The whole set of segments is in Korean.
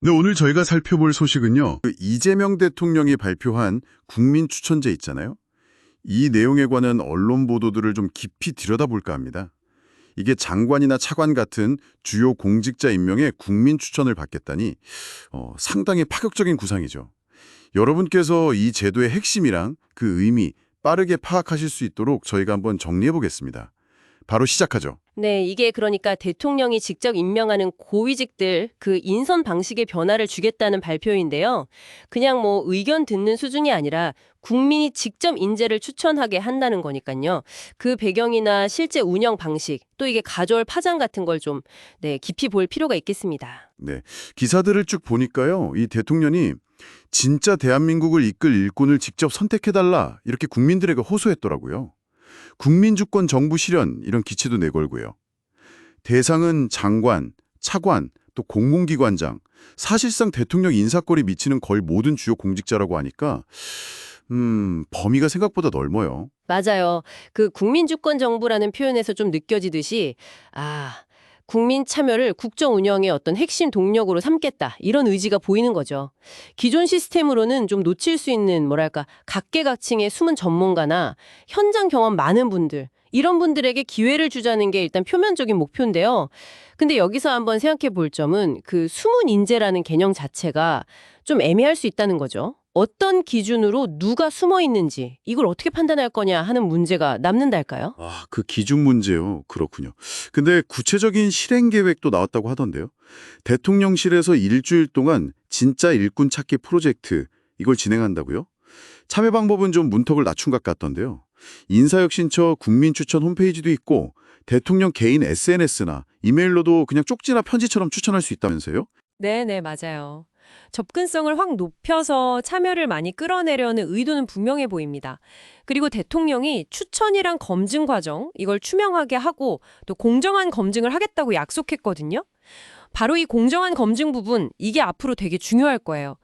네, 오늘 저희가 살펴볼 소식은요. 이재명 대통령이 발표한 국민 추천제 있잖아요. 이 내용에 관한 언론 보도들을 좀 깊이 들여다볼까 합니다. 이게 장관이나 차관 같은 주요 공직자 임명에 국민 추천을 받겠다니 상당히 파격적인 구상이죠. 여러분께서 이 제도의 핵심이랑 그 의미 빠르게 파악하실 수 있도록 저희가 한번 정리해 보겠습니다. 바로 시작하죠. 네, 이게 그러니까 대통령이 직접 임명하는 고위직들 그 인선 방식의 변화를 주겠다는 발표인데요. 그냥 뭐 의견 듣는 수준이 아니라 국민이 직접 인재를 추천하게 한다는 거니까요. 그 배경이나 실제 운영 방식, 또 이게 가져올 파장 같은 걸 좀 깊이 볼 필요가 있겠습니다. 네, 기사들을 쭉 보니까요. 이 대통령이 진짜 대한민국을 이끌 일꾼을 직접 선택해달라 이렇게 국민들에게 호소했더라고요. 국민주권 정부 실현 이런 기치도 내걸고요. 대상은 장관, 차관, 또 공공기관장, 사실상 대통령 인사권이 미치는 거의 모든 주요 공직자라고 하니까 범위가 생각보다 넓어요. 맞아요. 그 국민주권 정부라는 표현에서 좀 느껴지듯이 국민 참여를 국정 운영의 어떤 핵심 동력으로 삼겠다. 이런 의지가 보이는 거죠. 기존 시스템으로는 좀 놓칠 수 있는 뭐랄까 각계각층의 숨은 전문가나 현장 경험 많은 분들 이런 분들에게 기회를 주자는 게 일단 표면적인 목표인데요. 근데 여기서 한번 생각해 볼 점은 그 숨은 인재라는 개념 자체가 좀 애매할 수 있다는 거죠. 어떤 기준으로 누가 숨어 있는지 이걸 어떻게 판단할 거냐 하는 문제가 남는달까요? 그 기준 문제요. 그렇군요. 근데 구체적인 실행 계획도 나왔다고 하던데요. 대통령실에서 일주일 동안 진짜 일꾼 찾기 프로젝트 이걸 진행한다고요? 참여 방법은 좀 문턱을 낮춘 것 같던데요. 인사혁신처 국민추천 홈페이지도 있고 대통령 개인 SNS나 이메일로도 그냥 쪽지나 편지처럼 추천할 수 있다면서요? 네, 맞아요. 접근성을 확 높여서 참여를 많이 끌어내려는 의도는 분명해 보입니다. 그리고 대통령이 추천이랑 검증 과정, 이걸 투명하게 하고 또 공정한 검증을 하겠다고 약속했거든요. 바로 이 공정한 검증 부분, 이게 앞으로 되게 중요할 거예요.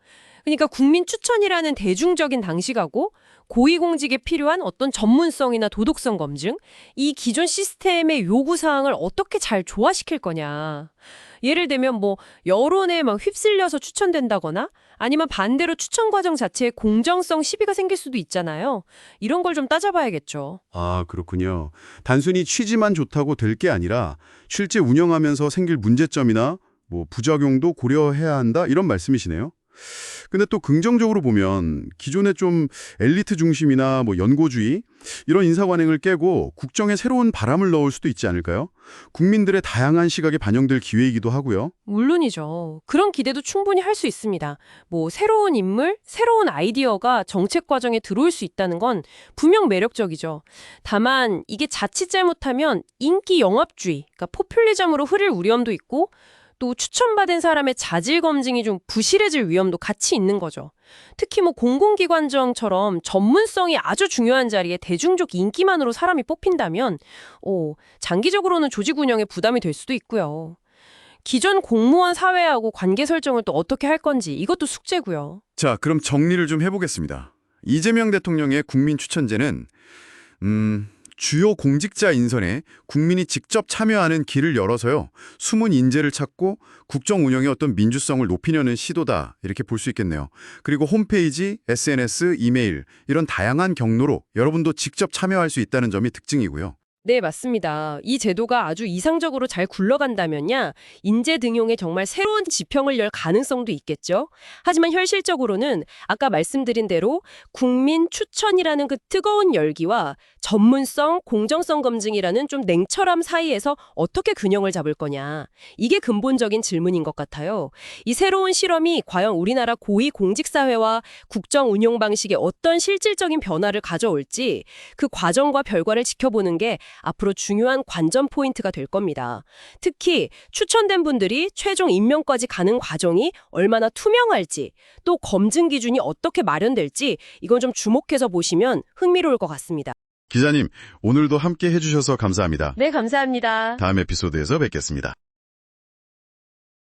그러니까 국민 추천이라는 대중적인 당식하고 고위공직에 필요한 어떤 전문성이나 도덕성 검증, 이 기존 시스템의 요구사항을 어떻게 잘 조화시킬 거냐. 예를 들면 뭐 여론에 막 휩쓸려서 추천된다거나 아니면 반대로 추천 과정 자체에 공정성 시비가 생길 수도 있잖아요. 이런 걸 좀 따져봐야겠죠. 그렇군요. 단순히 취지만 좋다고 될 게 아니라 실제 운영하면서 생길 문제점이나 부작용도 고려해야 한다 이런 말씀이시네요. 근데 또 긍정적으로 보면 기존의 좀 엘리트 중심이나 연고주의 이런 인사관행을 깨고 국정에 새로운 바람을 넣을 수도 있지 않을까요? 국민들의 다양한 시각에 반영될 기회이기도 하고요. 물론이죠. 그런 기대도 충분히 할 수 있습니다. 뭐 새로운 인물, 새로운 아이디어가 정책 과정에 들어올 수 있다는 건 분명 매력적이죠. 다만 이게 자칫 잘못하면 인기 영합주의, 그러니까 포퓰리즘으로 흐를 우려도 있고 또 추천받은 사람의 자질 검증이 좀 부실해질 위험도 같이 있는 거죠. 특히 뭐 공공기관청처럼 전문성이 아주 중요한 자리에 대중적 인기만으로 사람이 뽑힌다면 장기적으로는 조직 운영에 부담이 될 수도 있고요. 기존 공무원 사회하고 관계 설정을 또 어떻게 할 건지 이것도 숙제고요. 자, 그럼 정리를 좀 해보겠습니다. 이재명 대통령의 국민 추천제는 주요 공직자 인선에 국민이 직접 참여하는 길을 열어서요. 숨은 인재를 찾고 국정 운영의 어떤 민주성을 높이려는 시도다 이렇게 볼 수 있겠네요. 그리고 홈페이지, SNS, 이메일 이런 다양한 경로로 여러분도 직접 참여할 수 있다는 점이 특징이고요. 네, 맞습니다. 이 제도가 아주 이상적으로 잘 굴러간다면야 인재 등용에 정말 새로운 지평을 열 가능성도 있겠죠. 하지만 현실적으로는 아까 말씀드린 대로 국민 추천이라는 그 뜨거운 열기와 전문성, 공정성 검증이라는 좀 냉철함 사이에서 어떻게 균형을 잡을 거냐. 이게 근본적인 질문인 것 같아요. 이 새로운 실험이 과연 우리나라 고위 공직사회와 국정 운용 방식에 어떤 실질적인 변화를 가져올지 그 과정과 결과를 지켜보는 게 앞으로 중요한 관전 포인트가 될 겁니다. 특히 추천된 분들이 최종 임명까지 가는 과정이 얼마나 투명할지, 또 검증 기준이 어떻게 마련될지 이건 좀 주목해서 보시면 흥미로울 것 같습니다. 기자님, 오늘도 함께 해주셔서 감사합니다. 네, 감사합니다. 다음 에피소드에서 뵙겠습니다.